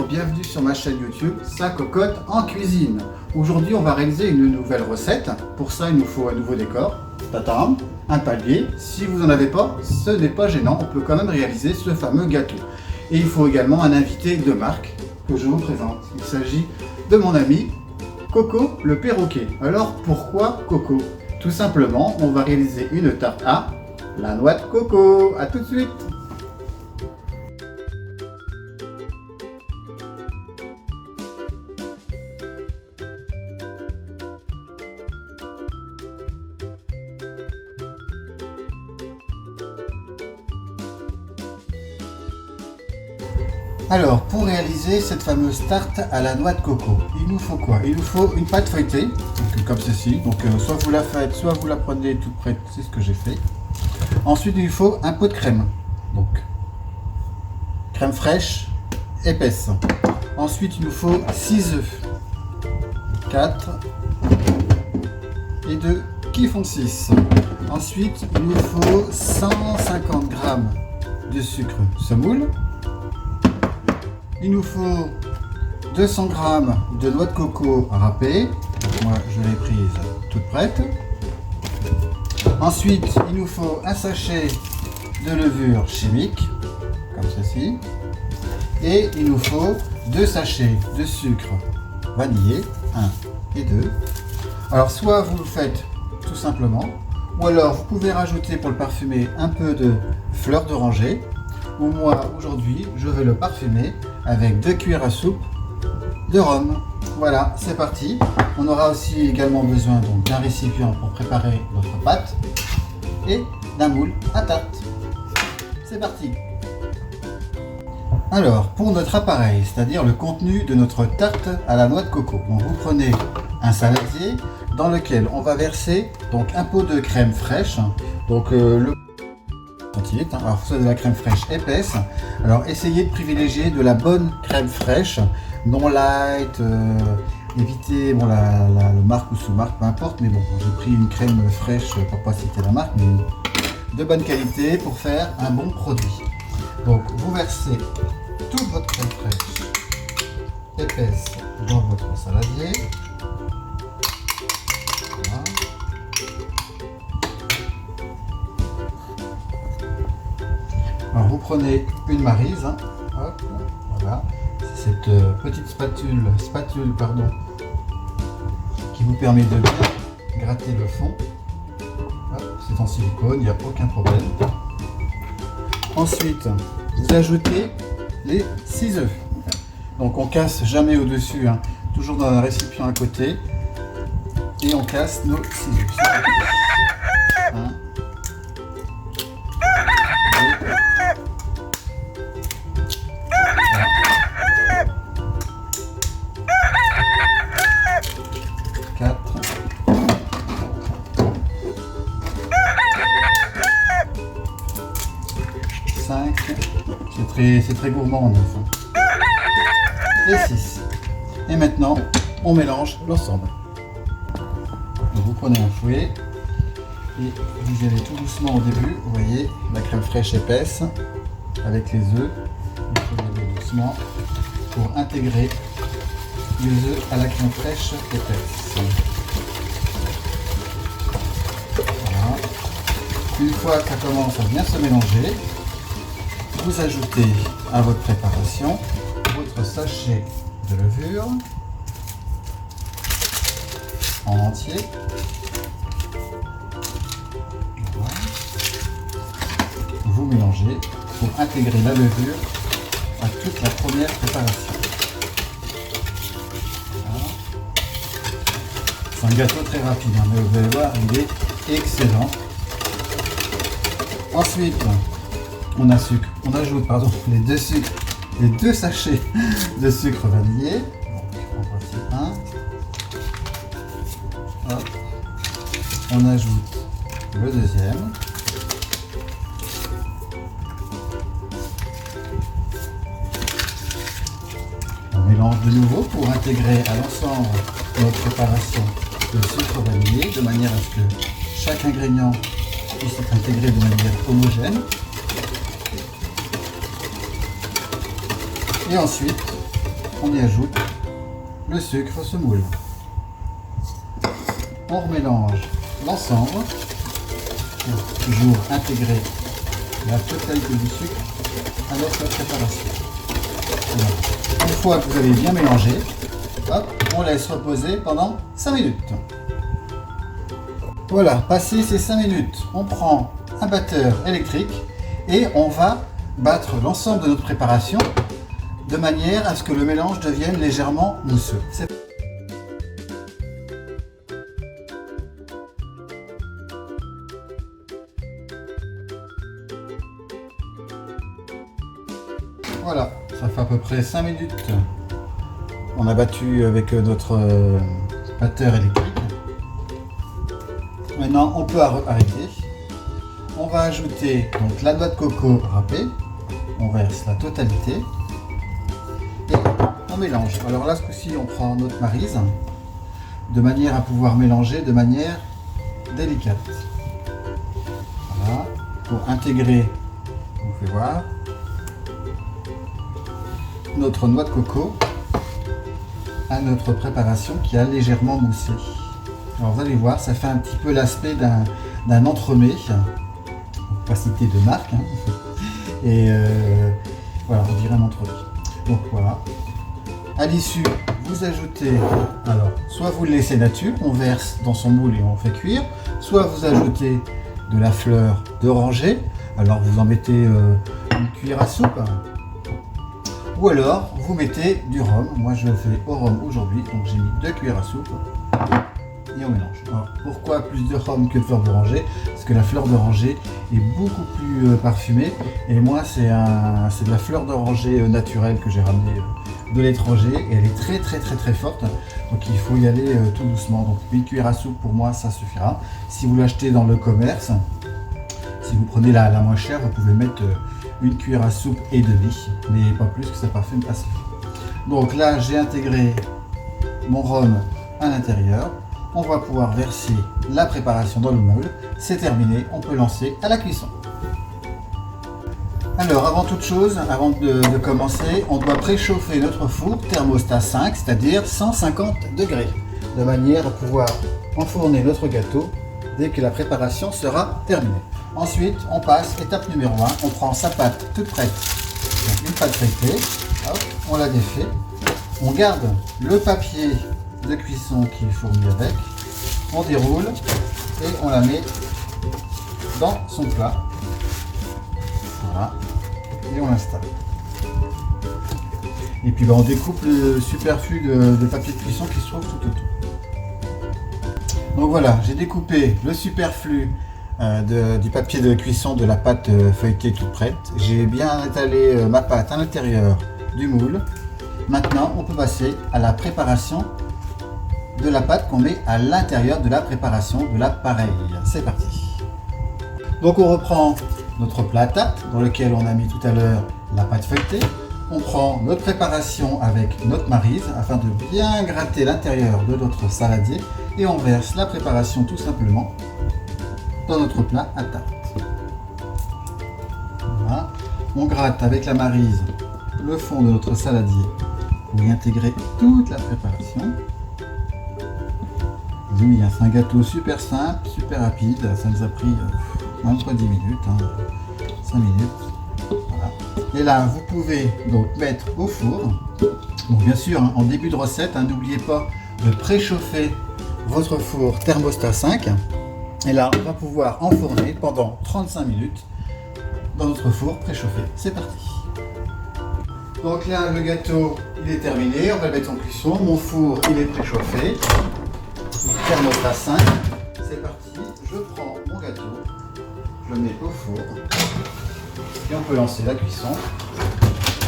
bienvenue sur ma chaîne YouTube, Ça cocotte en cuisine. Aujourd'hui on va réaliser une nouvelle recette. Pour ça il nous faut un nouveau décor, tatam, un palier. Si vous n'en avez pas, ce n'est pas gênant, on peut quand même réaliser ce fameux gâteau. Et il faut également un invité de marque que je vous présente. Il s'agit de mon ami Coco le perroquet. Alors pourquoi Coco? Tout simplement, on va réaliser une tarte à la noix de coco. A tout de suite. Alors, pour réaliser cette fameuse tarte à la noix de coco, il nous faut quoi? Il nous faut une pâte feuilletée, donc, comme ceci. Donc, soit vous la faites, soit vous la prenez toute prête, c'est ce que j'ai fait. Ensuite, il nous faut un pot de crème, donc crème fraîche, épaisse. Ensuite, il nous faut 6 œufs, 4 et 2 qui font 6. Ensuite, il nous faut 150 g de sucre semoule. Il nous faut 200 g de noix de coco râpée. Moi, je l'ai prise toute prête. Ensuite, il nous faut un sachet de levure chimique, comme ceci. Et il nous faut 2 sachets de sucre vanillé, 1 et 2. Alors, soit vous le faites tout simplement, ou alors vous pouvez rajouter pour le parfumer un peu de fleur d'oranger. Ou moi, aujourd'hui, je vais le parfumer avec 2 cuillères à soupe de rhum. Voilà, c'est parti. On aura aussi également besoin d'un récipient pour préparer notre pâte et d'un moule à tarte. C'est parti. Alors, pour notre appareil, c'est-à-dire le contenu de notre tarte à la noix de coco, donc vous prenez un saladier dans lequel on va verser donc un pot de crème fraîche. Donc alors ça de la crème fraîche épaisse. Alors essayez de privilégier de la bonne crème fraîche, non light, évitez la marque ou sous-marque, peu importe, mais bon, j'ai pris une crème fraîche pour pas citer la marque, mais de bonne qualité pour faire un bon produit. Donc vous versez toute votre crème fraîche épaisse dans votre saladier. Voilà. Alors vous prenez une maryse, hop, voilà, c'est cette petite spatule qui vous permet de bien gratter le fond. C'est en silicone, il n'y a aucun problème. Ensuite, vous ajoutez les 6 œufs. Donc on casse jamais au-dessus, toujours dans un récipient à côté. Et on casse nos 6 œufs. 4 5, c'est très gourmand en œuf. Et 6. Et maintenant, on mélange l'ensemble. Donc vous prenez un fouet et vous y allez tout doucement au début. Vous voyez la crème fraîche épaisse avec les œufs. Il faut y aller doucement pour intégrer les œufs à la crème fraîche épaisse. Voilà. Une fois que ça commence à bien se mélanger, vous ajoutez à votre préparation votre sachet de levure en entier. Voilà. Vous mélangez pour intégrer la levure à toute la première préparation. C'est un gâteau très rapide, mais vous allez voir, il est excellent. Ensuite, on ajoute les 2 sachets de sucre vanillé. Donc, en voici un. Hop. On ajoute le deuxième. On mélange de nouveau pour intégrer à l'ensemble de notre préparation le sucre vanillé de manière à ce que chaque ingrédient puisse être intégré de manière homogène. Et ensuite, on y ajoute le sucre semoule. On remélange l'ensemble pour toujours intégrer la totalité du sucre avec la préparation. Voilà. Une fois que vous avez bien mélangé, hop, on laisse reposer pendant 5 minutes. Voilà, passé ces 5 minutes, on prend un batteur électrique et on va battre l'ensemble de notre préparation de manière à ce que le mélange devienne légèrement mousseux. Voilà, ça fait à peu près 5 minutes. On a battu avec notre batteur électrique. Maintenant, on peut arrêter. On va ajouter donc la noix de coco râpée. On verse la totalité. Et on mélange. Alors là, ce coup-ci, on prend notre maryse de manière à pouvoir mélanger de manière délicate. Voilà. Pour intégrer, on fait voir, notre noix de coco à notre préparation qui a légèrement moussé. Alors vous allez voir, ça fait un petit peu l'aspect d'un entremets, pas citer de marque, hein. Et voilà, on dirait un entremets. Donc voilà. À l'issue, vous ajoutez, alors soit vous le laissez nature, on verse dans son moule et on fait cuire, soit vous ajoutez de la fleur d'oranger, alors vous en mettez une cuillère à soupe. Ou alors, vous mettez du rhum. Moi, je le fais au rhum aujourd'hui, donc j'ai mis 2 cuillères à soupe et on mélange. Alors, pourquoi plus de rhum que de fleur d'oranger? Parce que la fleur d'oranger est beaucoup plus parfumée et moi, c'est de la fleur d'oranger naturelle que j'ai ramenée de l'étranger et elle est très forte. Donc, il faut y aller tout doucement. Donc, une cuillère à soupe pour moi, ça suffira. Si vous l'achetez dans le commerce, si vous prenez la moins chère, vous pouvez mettre une cuillère à soupe et demi, mais pas plus que ça parfume assez. Donc là, j'ai intégré mon rhum à l'intérieur. On va pouvoir verser la préparation dans le moule. C'est terminé, on peut lancer à la cuisson. Alors, avant toute chose, avant de commencer, on doit préchauffer notre four thermostat 5, c'est-à-dire 150 degrés, de manière à pouvoir enfourner notre gâteau dès que la préparation sera terminée. Ensuite, on passe, étape numéro 1, on prend sa pâte toute prête, donc une pâte feuilletée, hop, on la défait, on garde le papier de cuisson qui est fourni avec, on déroule et on la met dans son plat, voilà, et on l'installe. Et puis on découpe le superflu de papier de cuisson qui se trouve tout autour. Donc voilà, j'ai découpé le superflu du papier de cuisson de la pâte feuilletée toute prête. J'ai bien étalé ma pâte à l'intérieur du moule. Maintenant, on peut passer à la préparation de la pâte qu'on met à l'intérieur de la préparation de l'appareil. C'est parti. Donc on reprend notre plat à tarte dans lequel on a mis tout à l'heure la pâte feuilletée. On prend notre préparation avec notre maryse afin de bien gratter l'intérieur de notre saladier et on verse la préparation tout simplement dans notre plat à tarte. Voilà. On gratte avec la maryse le fond de notre saladier pour y intégrer toute la préparation. Oui, c'est un gâteau super simple, super rapide. Ça nous a pris même pas 10 minutes, 5 minutes. Voilà. Et là, vous pouvez donc mettre au four. Donc bien sûr, en début de recette, n'oubliez pas de préchauffer votre four thermostat 5. Et là, on va pouvoir enfourner pendant 35 minutes dans notre four préchauffé. C'est parti. Donc là, le gâteau, il est terminé. On va le mettre en cuisson. Mon four, il est préchauffé. Thermostat 5. C'est parti. Je prends mon gâteau. Je le mets au four. Et on peut lancer la cuisson.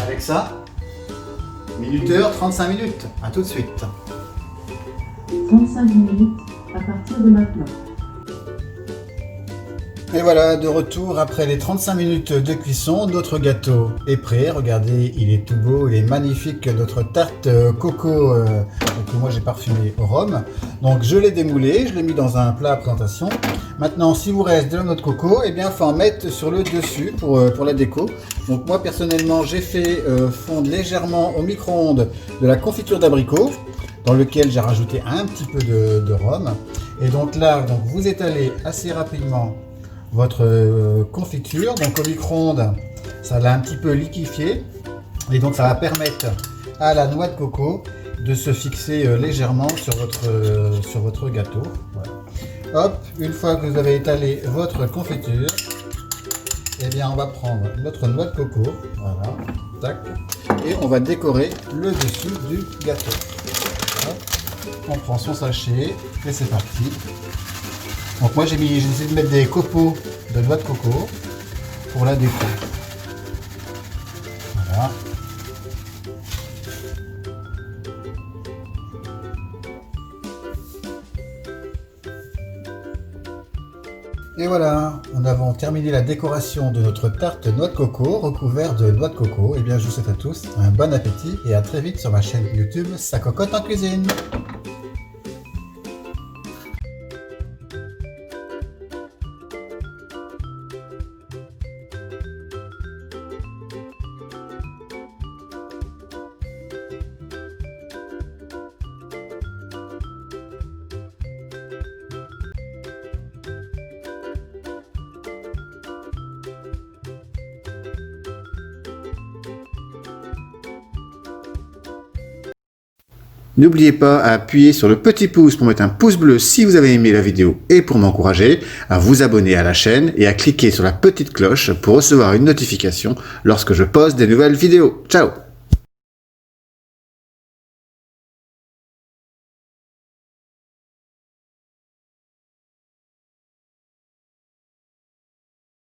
Avec ça, minuteur, 35 minutes. A tout de suite. 35 minutes à partir de maintenant. Et voilà, de retour après les 35 minutes de cuisson, notre gâteau est prêt. Regardez, il est tout beau, il est magnifique, notre tarte coco que moi j'ai parfumé au rhum. Donc je l'ai démoulé, je l'ai mis dans un plat à présentation. Maintenant, s'il vous reste de la noix de coco, eh bien il faut en mettre sur le dessus pour la déco. Donc moi personnellement, j'ai fait fondre légèrement au micro-ondes de la confiture d'abricot, dans lequel j'ai rajouté un petit peu de rhum. Et donc là, vous étalez assez rapidement votre confiture, donc au micro-ondes, ça l'a un petit peu liquéfié et donc ça va permettre à la noix de coco de se fixer légèrement sur votre gâteau. Voilà. Hop, une fois que vous avez étalé votre confiture, eh bien on va prendre notre noix de coco, voilà, tac, et on va décorer le dessus du gâteau. Hop, on prend son sachet et c'est parti. Donc moi j'ai essayé de mettre des copeaux de noix de coco pour la déco. Voilà. Et voilà, nous avons terminé la décoration de notre tarte noix de coco recouverte de noix de coco. Et bien je vous souhaite à tous un bon appétit et à très vite sur ma chaîne YouTube Sa Cocotte en Cuisine. N'oubliez pas à appuyer sur le petit pouce pour mettre un pouce bleu si vous avez aimé la vidéo et pour m'encourager, à vous abonner à la chaîne et à cliquer sur la petite cloche pour recevoir une notification lorsque je poste des nouvelles vidéos. Ciao!